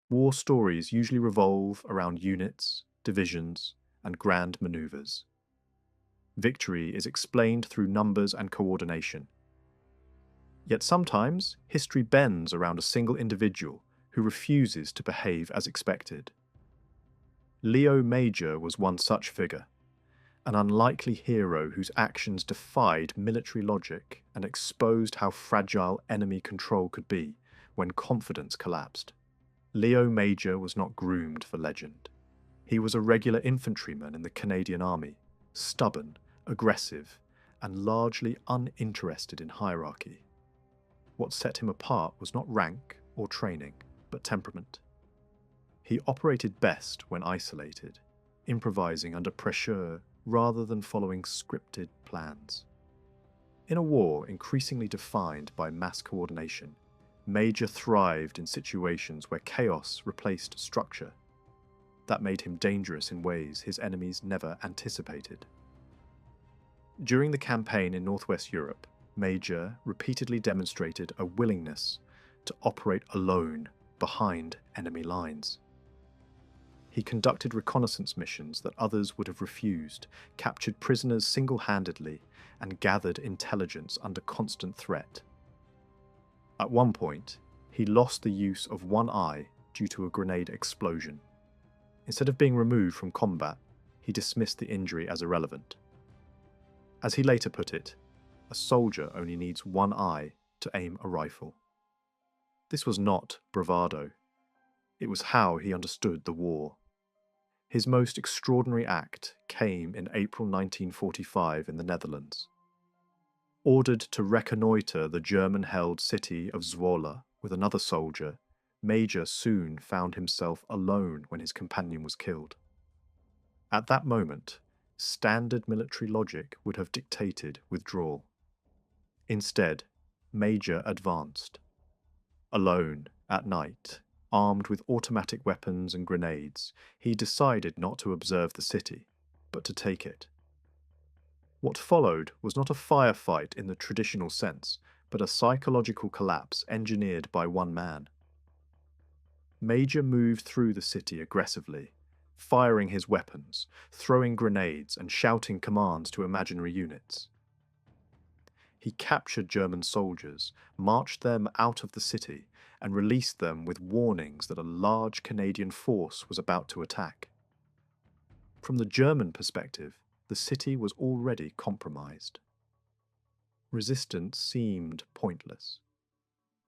War stories usually revolve around units, divisions, and grand maneuvers. Victory is explained through numbers and coordination. Yet sometimes, history bends around a single individual who refuses to behave as expected. Leo Major was one such figure, an unlikely hero whose actions defied military logic and exposed how fragile enemy control could be when confidence collapsed. Leo Major was not groomed for legend. He was a regular infantryman in the Canadian Army, stubborn, aggressive, and largely uninterested in hierarchy. What set him apart was not rank or training, but temperament. He operated best when isolated, improvising under pressure rather than following scripted plans. In a war increasingly defined by mass coordination, Major thrived in situations where chaos replaced structure. That made him dangerous in ways his enemies never anticipated. During the campaign in Northwest Europe, Major repeatedly demonstrated a willingness to operate alone behind enemy lines. He conducted reconnaissance missions that others would have refused, captured prisoners single-handedly, and gathered intelligence under constant threat. At one point, he lost the use of one eye due to a grenade explosion. Instead of being removed from combat, he dismissed the injury as irrelevant. As he later put it, a soldier only needs one eye to aim a rifle. This was not bravado. It was how he understood the war. His most extraordinary act came in April 1945 in the Netherlands. Ordered to reconnoitre the German-held city of Zwolle with another soldier, Major soon found himself alone when his companion was killed. At that moment, standard military logic would have dictated withdrawal. Instead, Major advanced. Alone, at night, armed with automatic weapons and grenades, he decided not to observe the city, but to take it. What followed was not a firefight in the traditional sense, but a psychological collapse engineered by one man. Major moved through the city aggressively, firing his weapons, throwing grenades, and shouting commands to imaginary units. He captured German soldiers, marched them out of the city, and released them with warnings that a large Canadian force was about to attack. From the German perspective, the city was already compromised. Resistance seemed pointless.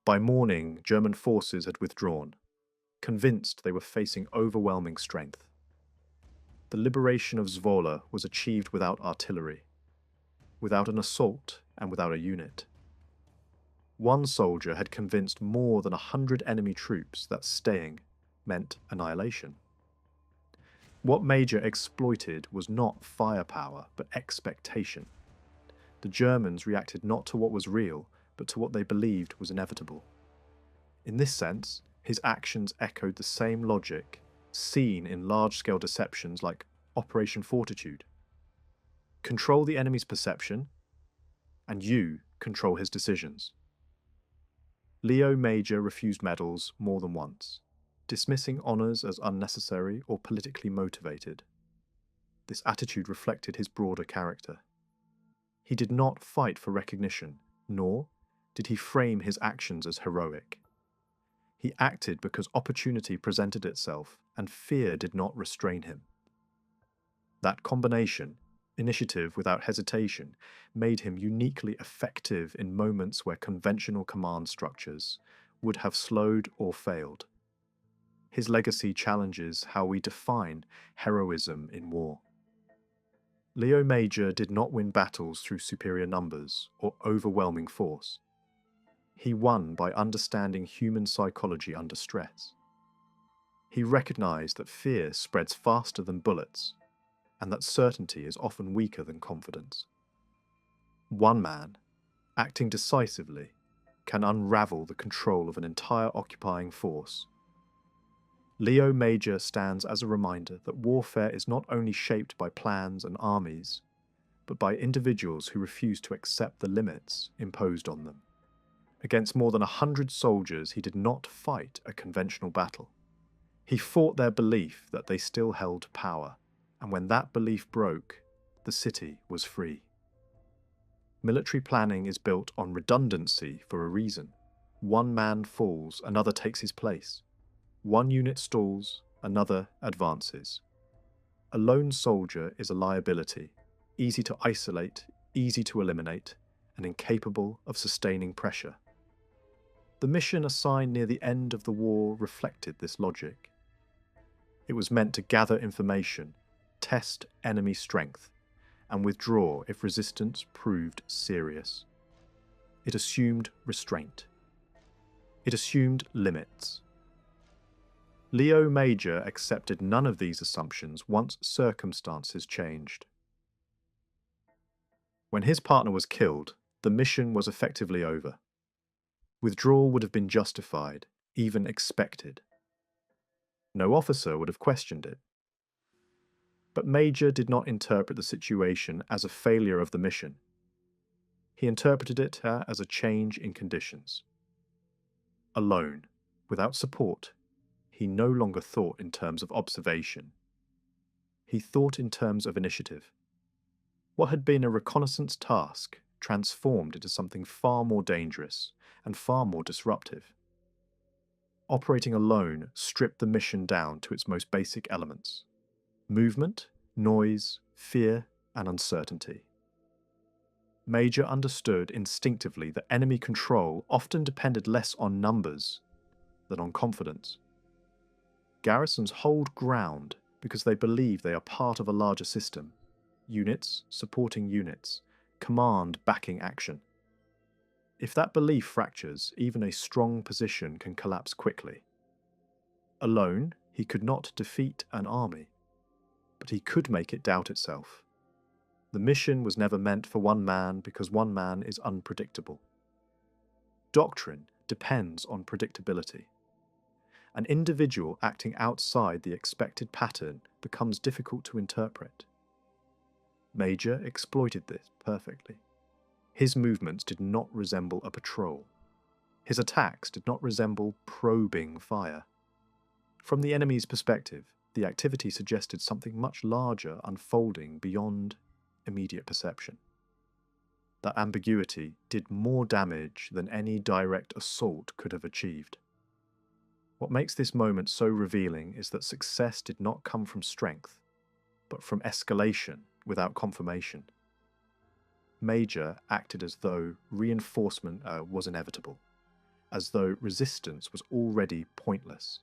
By morning, German forces had withdrawn, convinced they were facing overwhelming strength. The liberation of Zwolle was achieved without artillery, without an assault, and without a unit. One soldier had convinced more than 100 enemy troops that staying meant annihilation. What Major exploited was not firepower, but expectation. The Germans reacted not to what was real, but to what they believed was inevitable. In this sense, his actions echoed the same logic seen in large-scale deceptions like Operation Fortitude. Control the enemy's perception, and you control his decisions. Leo Major refused medals more than once, dismissing honours as unnecessary or politically motivated. This attitude reflected his broader character. He did not fight for recognition, nor did he frame his actions as heroic. He acted because opportunity presented itself and fear did not restrain him. That combination, initiative without hesitation, made him uniquely effective in moments where conventional command structures would have slowed or failed. His legacy challenges how we define heroism in war. Leo Major did not win battles through superior numbers or overwhelming force. He won by understanding human psychology under stress. He recognized that fear spreads faster than bullets, and that certainty is often weaker than confidence. One man, acting decisively, can unravel the control of an entire occupying force. Leo Major stands as a reminder that warfare is not only shaped by plans and armies, but by individuals who refuse to accept the limits imposed on them. Against more than 100 soldiers, he did not fight a conventional battle. He fought their belief that they still held power, and when that belief broke, the city was free. Military planning is built on redundancy for a reason. One man falls, another takes his place. One unit stalls, another advances. A lone soldier is a liability, easy to isolate, easy to eliminate, and incapable of sustaining pressure. The mission assigned near the end of the war reflected this logic. It was meant to gather information, test enemy strength, and withdraw if resistance proved serious. It assumed restraint. It assumed limits. Leo Major accepted none of these assumptions once circumstances changed. When his partner was killed, the mission was effectively over. Withdrawal would have been justified, even expected. No officer would have questioned it. But Major did not interpret the situation as a failure of the mission. He interpreted it as a change in conditions. Alone, without support, he no longer thought in terms of observation. He thought in terms of initiative. What had been a reconnaissance task transformed into something far more dangerous and far more disruptive. Operating alone stripped the mission down to its most basic elements: movement, noise, fear, and uncertainty. Major understood instinctively that enemy control often depended less on numbers than on confidence. Garrisons hold ground because they believe they are part of a larger system. Units supporting units, command backing action. If that belief fractures, even a strong position can collapse quickly. Alone, he could not defeat an army, but he could make it doubt itself. The mission was never meant for one man because one man is unpredictable. Doctrine depends on predictability. An individual acting outside the expected pattern becomes difficult to interpret. Major exploited this perfectly. His movements did not resemble a patrol. His attacks did not resemble probing fire. From the enemy's perspective, the activity suggested something much larger unfolding beyond immediate perception. That ambiguity did more damage than any direct assault could have achieved. What makes this moment so revealing is that success did not come from strength, but from escalation without confirmation. Major acted as though reinforcement was inevitable, as though resistance was already pointless.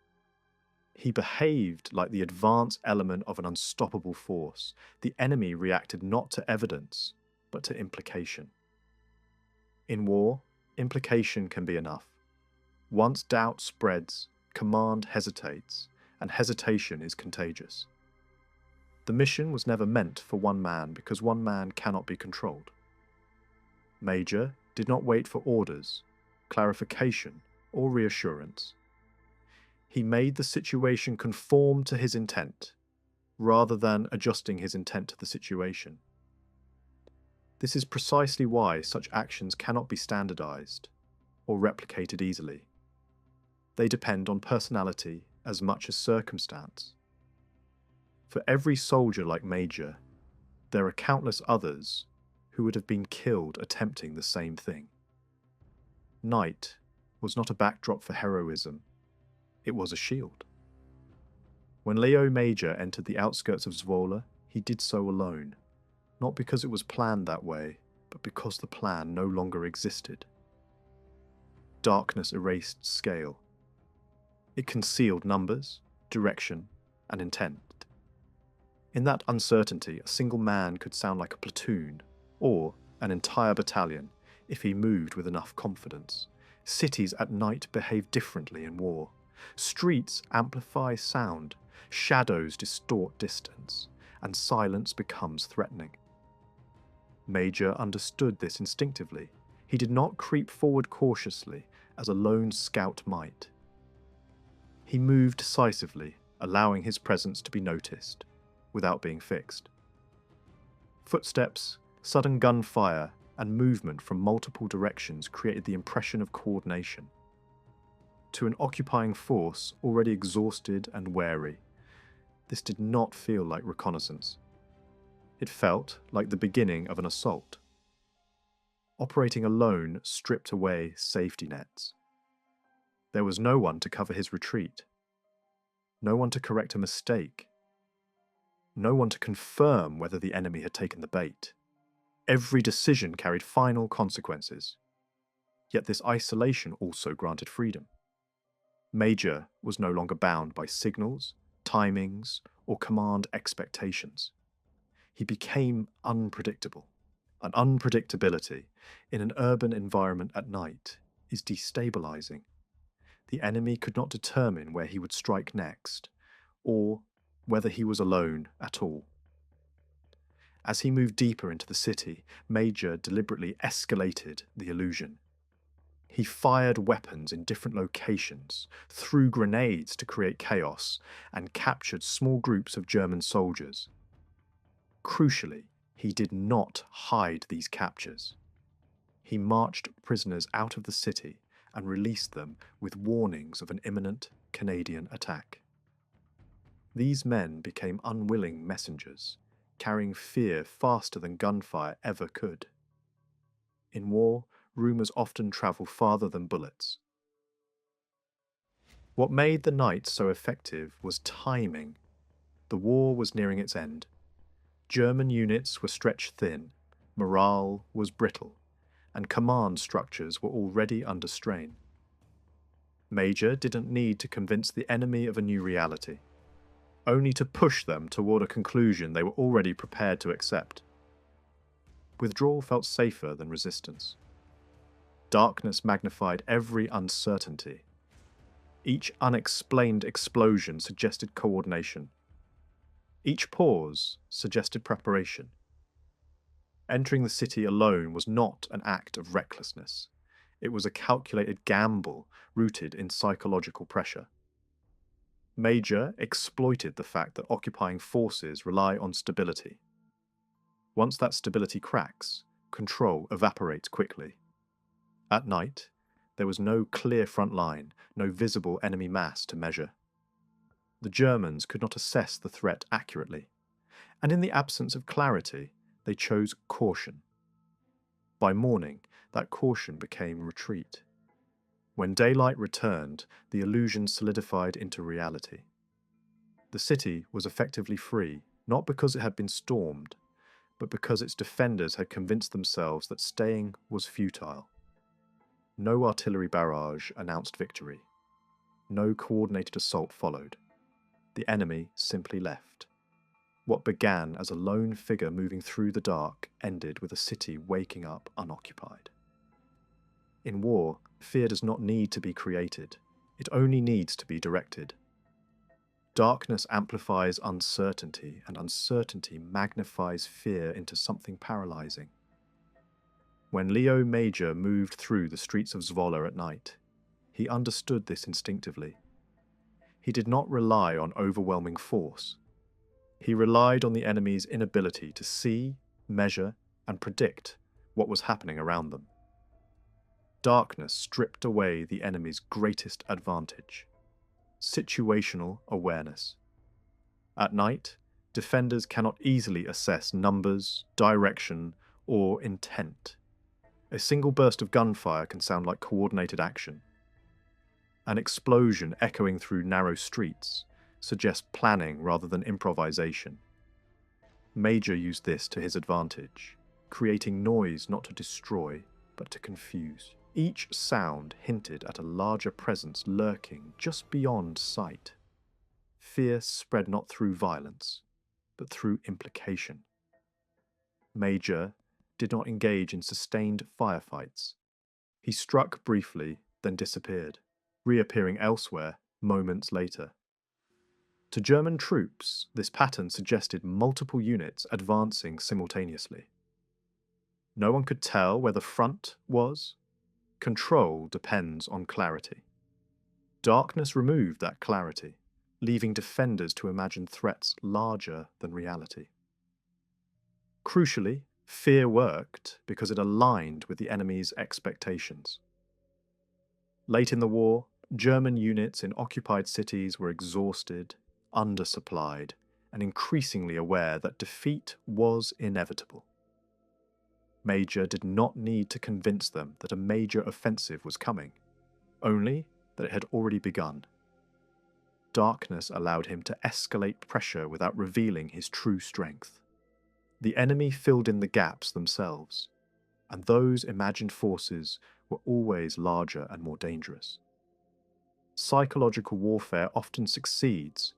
He behaved like the advance element of an unstoppable force. The enemy reacted not to evidence, but to implication. In war, implication can be enough. Once doubt spreads, command hesitates, and hesitation is contagious. The mission was never meant for one man because one man cannot be controlled. Major did not wait for orders, clarification, or reassurance. He made the situation conform to his intent, rather than adjusting his intent to the situation. This is precisely why such actions cannot be standardized or replicated easily. They depend on personality as much as circumstance. For every soldier like Major, there are countless others who would have been killed attempting the same thing. Night was not a backdrop for heroism, it was a shield. When Leo Major entered the outskirts of Zwolle, he did so alone, not because it was planned that way, but because the plan no longer existed. Darkness erased scale. It concealed numbers, direction, and intent. In that uncertainty, a single man could sound like a platoon, or an entire battalion, if he moved with enough confidence. Cities at night behave differently in war. Streets amplify sound, shadows distort distance, and silence becomes threatening. Major understood this instinctively. He did not creep forward cautiously, as a lone scout might. He moved decisively, allowing his presence to be noticed, without being fixed. Footsteps, sudden gunfire, and movement from multiple directions created the impression of coordination. To an occupying force already exhausted and wary, this did not feel like reconnaissance. It felt like the beginning of an assault. Operating alone stripped away safety nets. There was no one to cover his retreat. No one to correct a mistake. No one to confirm whether the enemy had taken the bait. Every decision carried final consequences. Yet this isolation also granted freedom. Major was no longer bound by signals, timings, or command expectations. He became unpredictable. And unpredictability in an urban environment at night is destabilizing. The enemy could not determine where he would strike next, or whether he was alone at all. As he moved deeper into the city, Major deliberately escalated the illusion. He fired weapons in different locations, threw grenades to create chaos, and captured small groups of German soldiers. Crucially, he did not hide these captures. He marched prisoners out of the city and released them with warnings of an imminent Canadian attack. These men became unwilling messengers, carrying fear faster than gunfire ever could. In war, rumours often travel farther than bullets. What made the night so effective was timing. The war was nearing its end. German units were stretched thin, morale was brittle, and command structures were already under strain. Major didn't need to convince the enemy of a new reality, only to push them toward a conclusion they were already prepared to accept. Withdrawal felt safer than resistance. Darkness magnified every uncertainty. Each unexplained explosion suggested coordination. Each pause suggested preparation. Entering the city alone was not an act of recklessness. It was a calculated gamble rooted in psychological pressure. Major exploited the fact that occupying forces rely on stability. Once that stability cracks, control evaporates quickly. At night, there was no clear front line, no visible enemy mass to measure. The Germans could not assess the threat accurately, and in the absence of clarity, they chose caution. By morning, that caution became retreat. When daylight returned, the illusion solidified into reality. The city was effectively free, not because it had been stormed, but because its defenders had convinced themselves that staying was futile. No artillery barrage announced victory. No coordinated assault followed. The enemy simply left. What began as a lone figure moving through the dark ended with a city waking up unoccupied. In war, fear does not need to be created. It only needs to be directed. Darkness amplifies uncertainty, and uncertainty magnifies fear into something paralyzing. When Leo Major moved through the streets of Zwolle at night, he understood this instinctively. He did not rely on overwhelming force. He relied on the enemy's inability to see, measure, and predict what was happening around them. Darkness stripped away the enemy's greatest advantage: situational awareness. At night, defenders cannot easily assess numbers, direction, or intent. A single burst of gunfire can sound like coordinated action. An explosion echoing through narrow streets suggests planning rather than improvisation. Major used this to his advantage, creating noise not to destroy, but to confuse. Each sound hinted at a larger presence lurking just beyond sight. Fear spread not through violence, but through implication. Major did not engage in sustained firefights. He struck briefly, then disappeared, reappearing elsewhere moments later. To German troops, this pattern suggested multiple units advancing simultaneously. No one could tell where the front was. Control depends on clarity. Darkness removed that clarity, leaving defenders to imagine threats larger than reality. Crucially, fear worked because it aligned with the enemy's expectations. Late in the war, German units in occupied cities were exhausted, undersupplied, and increasingly aware that defeat was inevitable. Major did not need to convince them that a major offensive was coming, only that it had already begun. Darkness allowed him to escalate pressure without revealing his true strength. The enemy filled in the gaps themselves, and those imagined forces were always larger and more dangerous. Psychological warfare often succeeds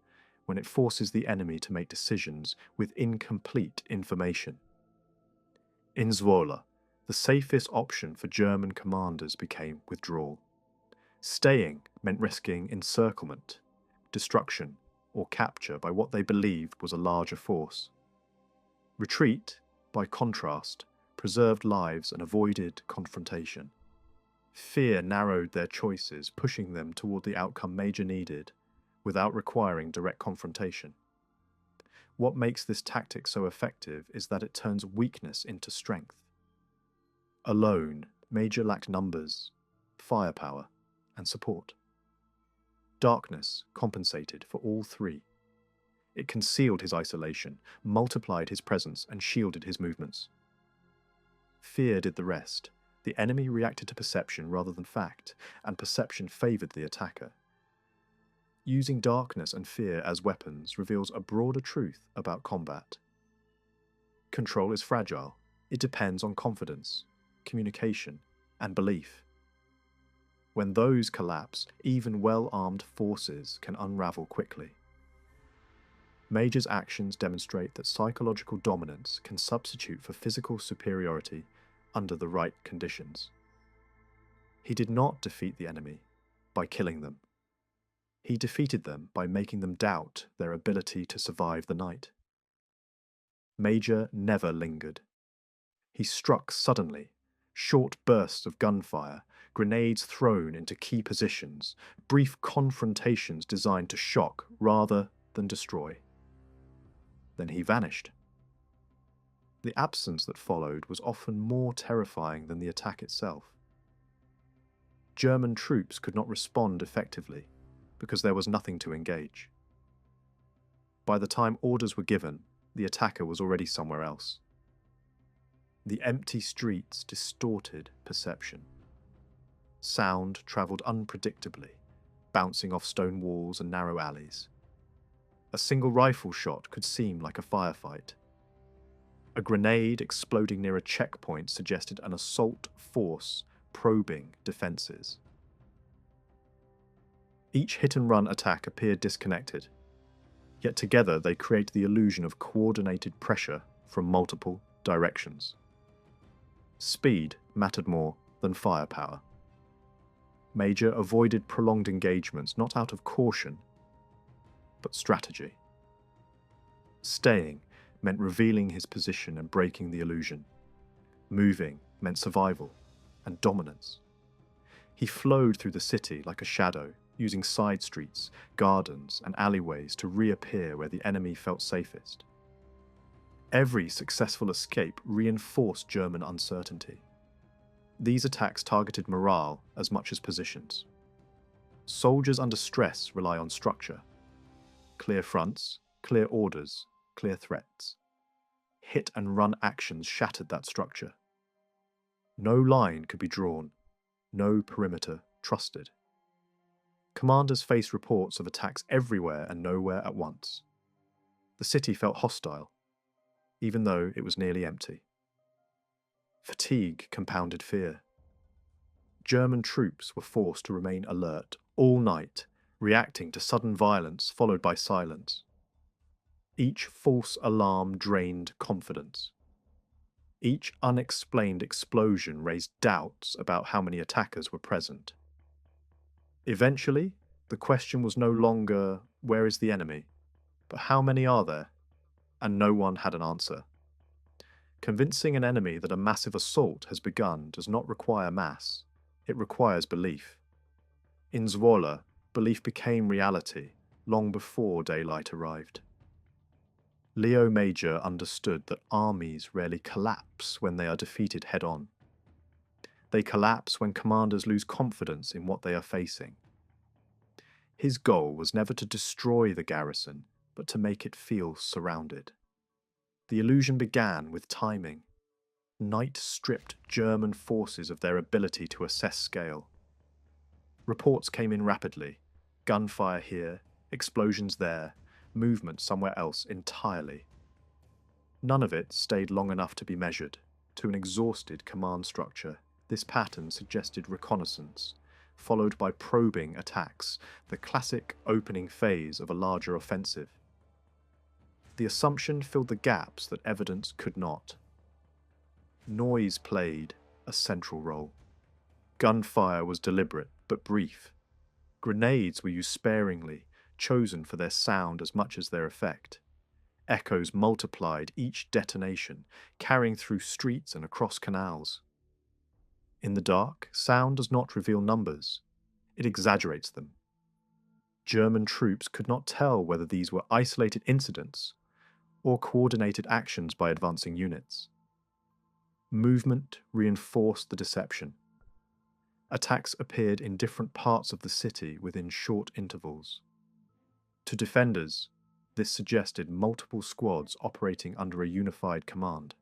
when it forces the enemy to make decisions with incomplete information. In Zwolle, the safest option for German commanders became withdrawal. Staying meant risking encirclement, destruction, or capture by what they believed was a larger force. Retreat, by contrast, preserved lives and avoided confrontation. Fear narrowed their choices, pushing them toward the outcome Major needed, without requiring direct confrontation. What makes this tactic so effective is that it turns weakness into strength. Alone, Major lacked numbers, firepower, and support. Darkness compensated for all three. It concealed his isolation, multiplied his presence, and shielded his movements. Fear did the rest. The enemy reacted to perception rather than fact, and perception favored the attacker. Using darkness and fear as weapons reveals a broader truth about combat. Control is fragile. It depends on confidence, communication, and belief. When those collapse, even well-armed forces can unravel quickly. Major's actions demonstrate that psychological dominance can substitute for physical superiority under the right conditions. He did not defeat the enemy by killing them. He defeated them by making them doubt their ability to survive the night. Major never lingered. He struck suddenly, short bursts of gunfire, grenades thrown into key positions, brief confrontations designed to shock rather than destroy. Then he vanished. The absence that followed was often more terrifying than the attack itself. German troops could not respond effectively because there was nothing to engage. By the time orders were given, the attacker was already somewhere else. The empty streets distorted perception. Sound travelled unpredictably, bouncing off stone walls and narrow alleys. A single rifle shot could seem like a firefight. A grenade exploding near a checkpoint suggested an assault force probing defences. Each hit-and-run attack appeared disconnected, yet together they create the illusion of coordinated pressure from multiple directions. Speed mattered more than firepower. Major avoided prolonged engagements not out of caution, but strategy. Staying meant revealing his position and breaking the illusion. Moving meant survival and dominance. He flowed through the city like a shadow, using side streets, gardens, and alleyways to reappear where the enemy felt safest. Every successful escape reinforced German uncertainty. These attacks targeted morale as much as positions. Soldiers under stress rely on structure. Clear fronts, clear orders, clear threats. Hit-and-run actions shattered that structure. No line could be drawn, no perimeter trusted. Commanders faced reports of attacks everywhere and nowhere at once. The city felt hostile, even though it was nearly empty. Fatigue compounded fear. German troops were forced to remain alert all night, reacting to sudden violence followed by silence. Each false alarm drained confidence. Each unexplained explosion raised doubts about how many attackers were present. Eventually, the question was no longer, where is the enemy, but how many are there? And no one had an answer. Convincing an enemy that a massive assault has begun does not require mass, it requires belief. In Zwolle, belief became reality long before daylight arrived. Leo Major understood that armies rarely collapse when they are defeated head-on. They collapse when commanders lose confidence in what they are facing. His goal was never to destroy the garrison, but to make it feel surrounded. The illusion began with timing. Night stripped German forces of their ability to assess scale. Reports came in rapidly. Gunfire here, explosions there, movement somewhere else entirely. None of it stayed long enough to be measured. To an exhausted command structure, this pattern suggested reconnaissance, followed by probing attacks, the classic opening phase of a larger offensive. The assumption filled the gaps that evidence could not. Noise played a central role. Gunfire was deliberate but brief. Grenades were used sparingly, chosen for their sound as much as their effect. Echoes multiplied each detonation, carrying through streets and across canals. In the dark, sound does not reveal numbers. It exaggerates them. German troops could not tell whether these were isolated incidents or coordinated actions by advancing units. Movement reinforced the deception. Attacks appeared in different parts of the city within short intervals. To defenders, this suggested multiple squads operating under a unified command.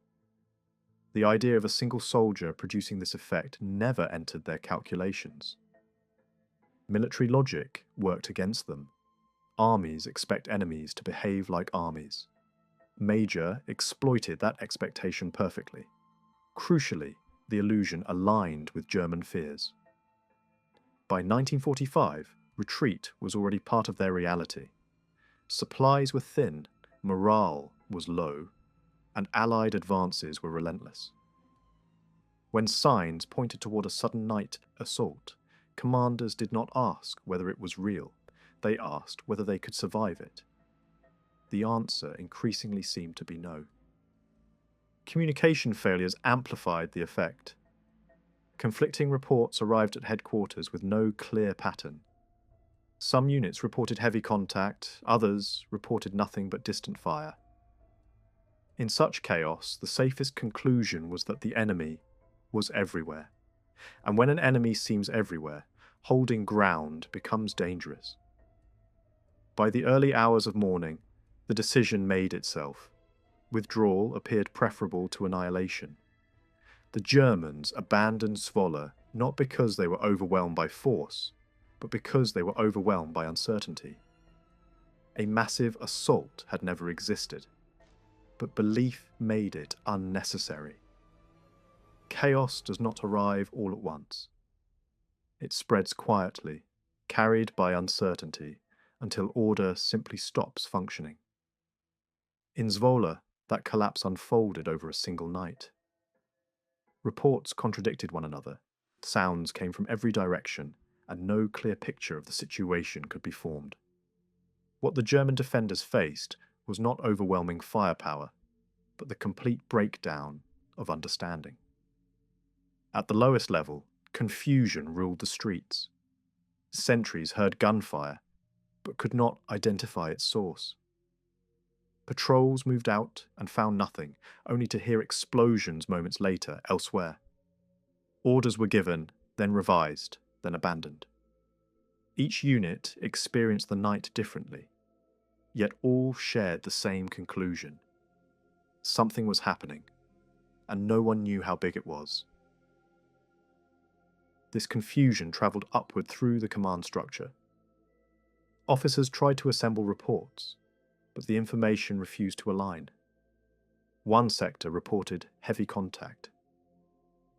The idea of a single soldier producing this effect never entered their calculations. Military logic worked against them. Armies expect enemies to behave like armies. Major exploited that expectation perfectly. Crucially, the illusion aligned with German fears. By 1945, retreat was already part of their reality. Supplies were thin, morale was low, and Allied advances were relentless. When signs pointed toward a sudden night assault, commanders did not ask whether it was real, they asked whether they could survive it. The answer increasingly seemed to be no. Communication failures amplified the effect. Conflicting reports arrived at headquarters with no clear pattern. Some units reported heavy contact, others reported nothing but distant fire. In such chaos, the safest conclusion was that the enemy was everywhere. And when an enemy seems everywhere, holding ground becomes dangerous. By the early hours of morning, the decision made itself. Withdrawal appeared preferable to annihilation. The Germans abandoned Zwolle not because they were overwhelmed by force, but because they were overwhelmed by uncertainty. A massive assault had never existed, but belief made it unnecessary. Chaos does not arrive all at once. It spreads quietly, carried by uncertainty, until order simply stops functioning. In Zwolle, that collapse unfolded over a single night. Reports contradicted one another, sounds came from every direction, and no clear picture of the situation could be formed. What the German defenders faced was not overwhelming firepower, but the complete breakdown of understanding. At the lowest level, confusion ruled the streets. Sentries heard gunfire, but could not identify its source. Patrols moved out and found nothing, only to hear explosions moments later elsewhere. Orders were given, then revised, then abandoned. Each unit experienced the night differently, yet all shared the same conclusion. Something was happening, and no one knew how big it was. This confusion travelled upward through the command structure. Officers tried to assemble reports, but the information refused to align. One sector reported heavy contact.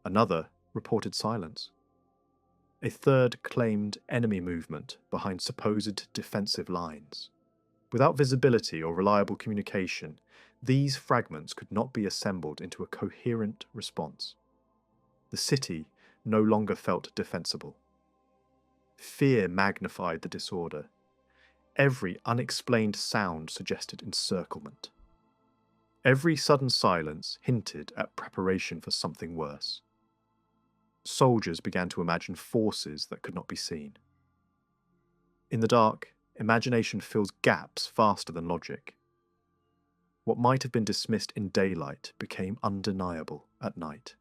Another reported silence. A third claimed enemy movement behind supposed defensive lines. Without visibility or reliable communication, these fragments could not be assembled into a coherent response. The city no longer felt defensible. Fear magnified the disorder. Every unexplained sound suggested encirclement. Every sudden silence hinted at preparation for something worse. Soldiers began to imagine forces that could not be seen. In the dark, imagination fills gaps faster than logic. What might have been dismissed in daylight became undeniable at night.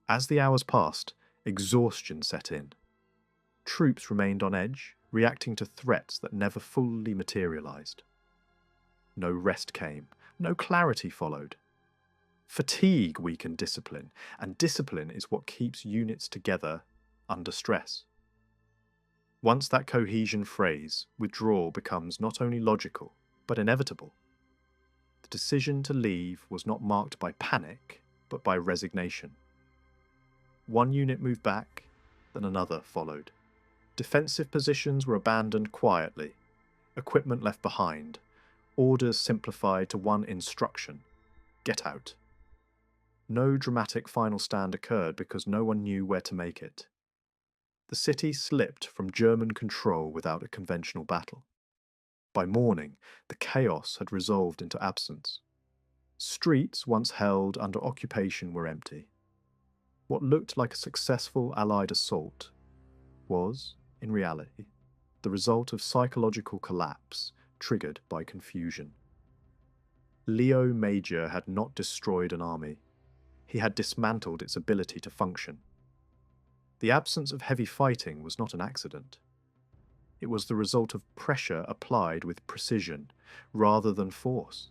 As the hours passed, exhaustion set in. Troops remained on edge, reacting to threats that never fully materialized. No rest came, no clarity followed. Fatigue weakened discipline, and discipline is what keeps units together under stress. Once that cohesion phrase, withdrawal becomes not only logical, but inevitable. The decision to leave was not marked by panic, but by resignation. One unit moved back, then another followed. Defensive positions were abandoned quietly, equipment left behind, orders simplified to one instruction: get out. No dramatic final stand occurred because no one knew where to make it. The city slipped from German control without a conventional battle. By morning, the chaos had resolved into absence. Streets once held under occupation were empty. What looked like a successful Allied assault was, in reality, the result of psychological collapse triggered by confusion. Leo Major had not destroyed an army. He had dismantled its ability to function. The absence of heavy fighting was not an accident. It was the result of pressure applied with precision rather than force.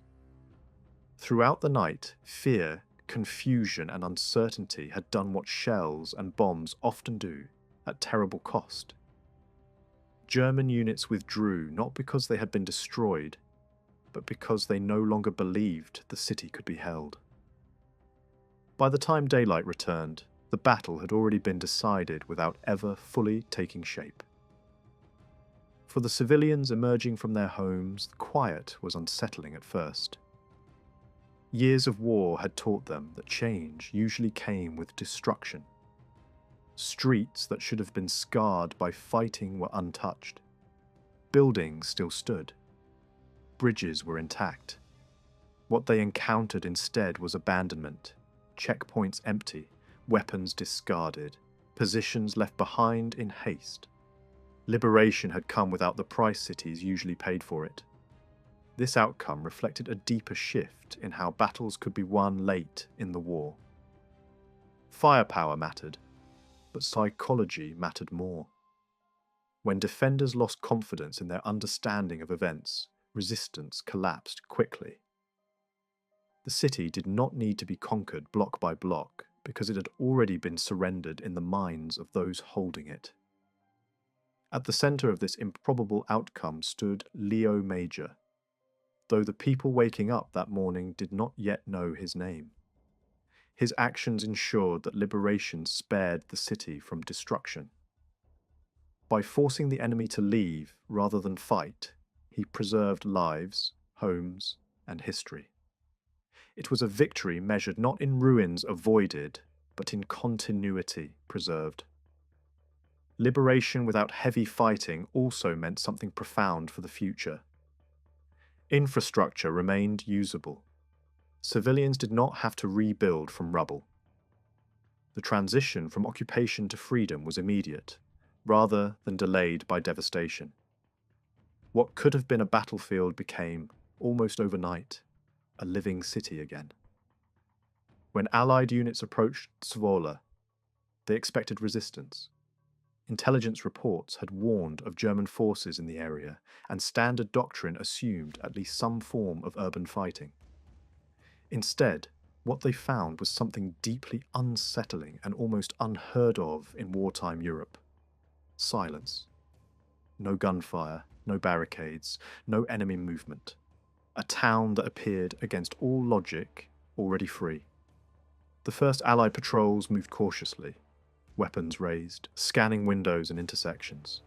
Throughout the night, fear, confusion, and uncertainty had done what shells and bombs often do, at terrible cost. German units withdrew not because they had been destroyed, but because they no longer believed the city could be held. By the time daylight returned, the battle had already been decided without ever fully taking shape. For the civilians emerging from their homes, the quiet was unsettling at first. Years of war had taught them that change usually came with destruction. Streets that should have been scarred by fighting were untouched. Buildings still stood. Bridges were intact. What they encountered instead was abandonment, checkpoints empty, weapons discarded, positions left behind in haste. Liberation had come without the price cities usually paid for it. This outcome reflected a deeper shift in how battles could be won late in the war. Firepower mattered, but psychology mattered more. When defenders lost confidence in their understanding of events, resistance collapsed quickly. The city did not need to be conquered block by block because it had already been surrendered in the minds of those holding it. At the center of this improbable outcome stood Leo Major, though the people waking up that morning did not yet know his name. His actions ensured that liberation spared the city from destruction. By forcing the enemy to leave rather than fight, he preserved lives, homes, and history. It was a victory measured not in ruins avoided, but in continuity preserved. Liberation without heavy fighting also meant something profound for the future. Infrastructure remained usable. Civilians did not have to rebuild from rubble. The transition from occupation to freedom was immediate, rather than delayed by devastation. What could have been a battlefield became, almost overnight, a living city again. When Allied units approached Zwolle, they expected resistance. Intelligence reports had warned of German forces in the area, and standard doctrine assumed at least some form of urban fighting. Instead, what they found was something deeply unsettling and almost unheard of in wartime Europe. Silence. No gunfire, no barricades, no enemy movement. A town that appeared, against all logic, already free. The first Allied patrols moved cautiously, weapons raised, scanning windows and intersections.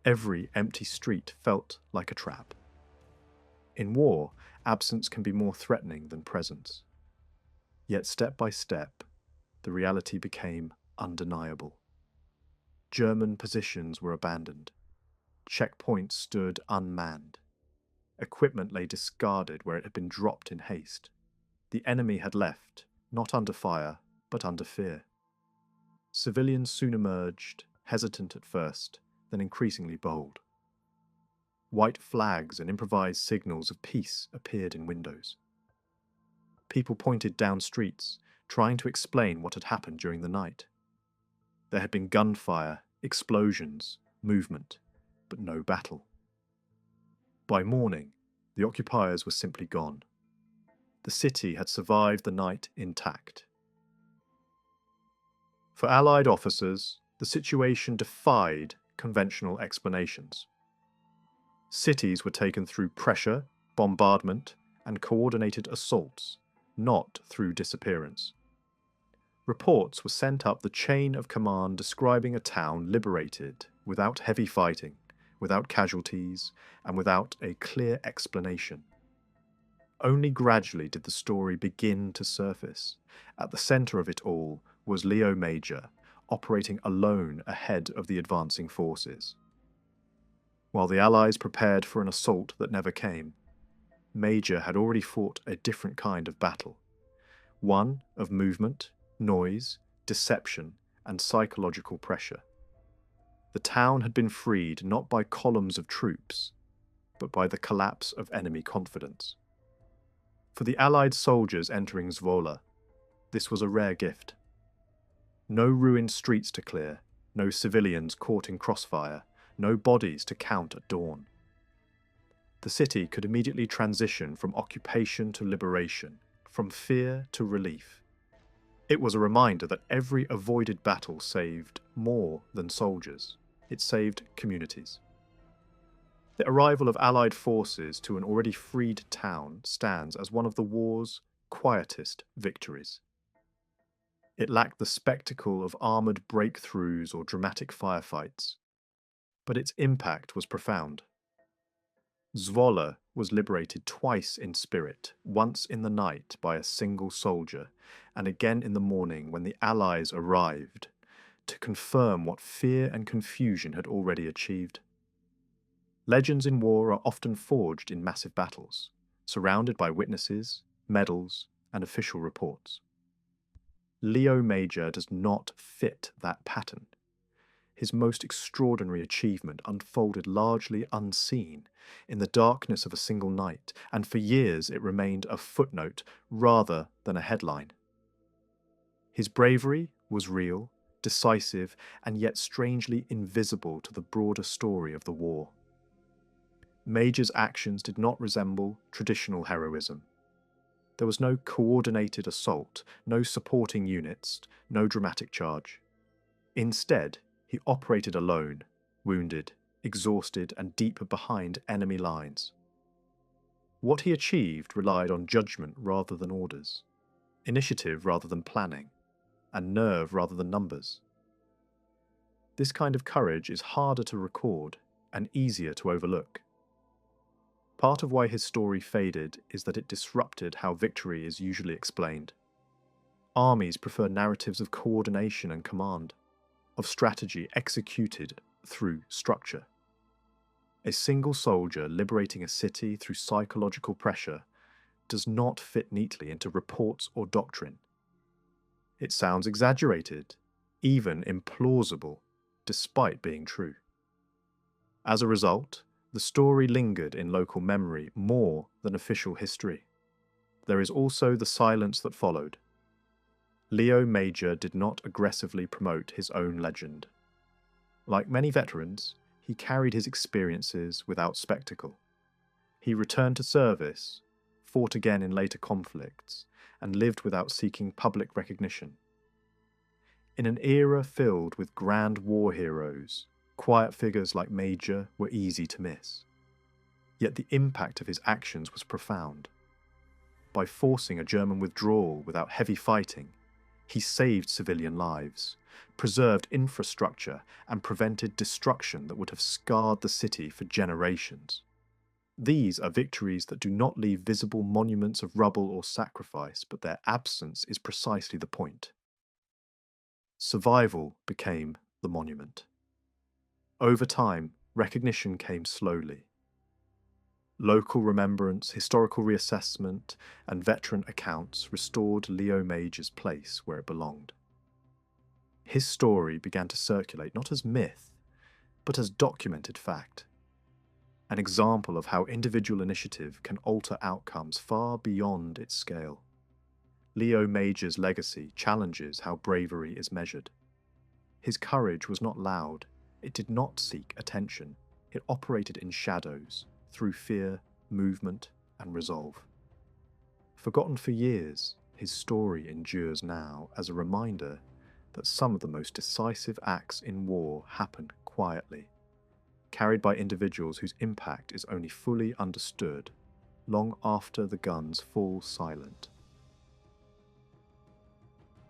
Every empty street felt like a trap. In war, absence can be more threatening than presence. Yet step by step, the reality became undeniable. German positions were abandoned. Checkpoints stood unmanned. Equipment lay discarded where it had been dropped in haste. The enemy had left, not under fire, but under fear. Civilians soon emerged, hesitant at first, then increasingly bold. White flags and improvised signals of peace appeared in windows. People pointed down streets, trying to explain what had happened during the night. There had been gunfire, explosions, movement. but no battle. By morning, the occupiers were simply gone. The city had survived the night intact. For Allied officers, the situation defied conventional explanations. Cities were taken through pressure, bombardment, and coordinated assaults, not through disappearance. Reports were sent up the chain of command describing a town liberated without heavy fighting, without casualties, and without a clear explanation. Only gradually did the story begin to surface. At the centre of it all was Leo Major, operating alone ahead of the advancing forces. While the Allies prepared for an assault that never came, Major had already fought a different kind of battle, one of movement, noise, deception, and psychological pressure. The town had been freed not by columns of troops, but by the collapse of enemy confidence. For the Allied soldiers entering Zwolle, this was a rare gift. No ruined streets to clear, no civilians caught in crossfire, no bodies to count at dawn. The city could immediately transition from occupation to liberation, from fear to relief. It was a reminder that every avoided battle saved more than soldiers. It saved communities. The arrival of Allied forces to an already freed town stands as one of the war's quietest victories. It lacked the spectacle of armoured breakthroughs or dramatic firefights, but its impact was profound. Zwolle was liberated twice in spirit, once in the night by a single soldier, and again in the morning when the Allies arrived, to confirm what fear and confusion had already achieved. Legends in war are often forged in massive battles, surrounded by witnesses, medals, and official reports. Leo Major does not fit that pattern. His most extraordinary achievement unfolded largely unseen, in the darkness of a single night, and for years it remained a footnote rather than a headline. His bravery was real, decisive, and yet strangely invisible to the broader story of the war. Major's actions did not resemble traditional heroism. There was no coordinated assault, no supporting units, no dramatic charge. Instead, he operated alone, wounded, exhausted, and deep behind enemy lines. What he achieved relied on judgment rather than orders, initiative rather than planning, and nerve rather than numbers. This kind of courage is harder to record and easier to overlook. Part of why his story faded is that it disrupted how victory is usually explained. Armies prefer narratives of coordination and command, of strategy executed through structure. A single soldier liberating a city through psychological pressure does not fit neatly into reports or doctrine. It sounds exaggerated, even implausible, despite being true. As a result, the story lingered in local memory more than official history. There is also the silence that followed. Leo Major did not aggressively promote his own legend. Like many veterans, he carried his experiences without spectacle. He returned to service, fought again in later conflicts, and lived without seeking public recognition. In an era filled with grand war heroes, quiet figures like Major were easy to miss. Yet the impact of his actions was profound. By forcing a German withdrawal without heavy fighting, he saved civilian lives, preserved infrastructure, and prevented destruction that would have scarred the city for generations. These are victories that do not leave visible monuments of rubble or sacrifice, but their absence is precisely the point. Survival became the monument. Over time, recognition came slowly. Local remembrance, historical reassessment, and veteran accounts restored Leo Major's place where it belonged. His story began to circulate not as myth, but as documented fact. An example of how individual initiative can alter outcomes far beyond its scale. Leo Major's legacy challenges how bravery is measured. His courage was not loud. It did not seek attention. It operated in shadows, through fear, movement, and resolve. Forgotten for years, his story endures now as a reminder that some of the most decisive acts in war happen quietly, carried by individuals whose impact is only fully understood long after the guns fall silent.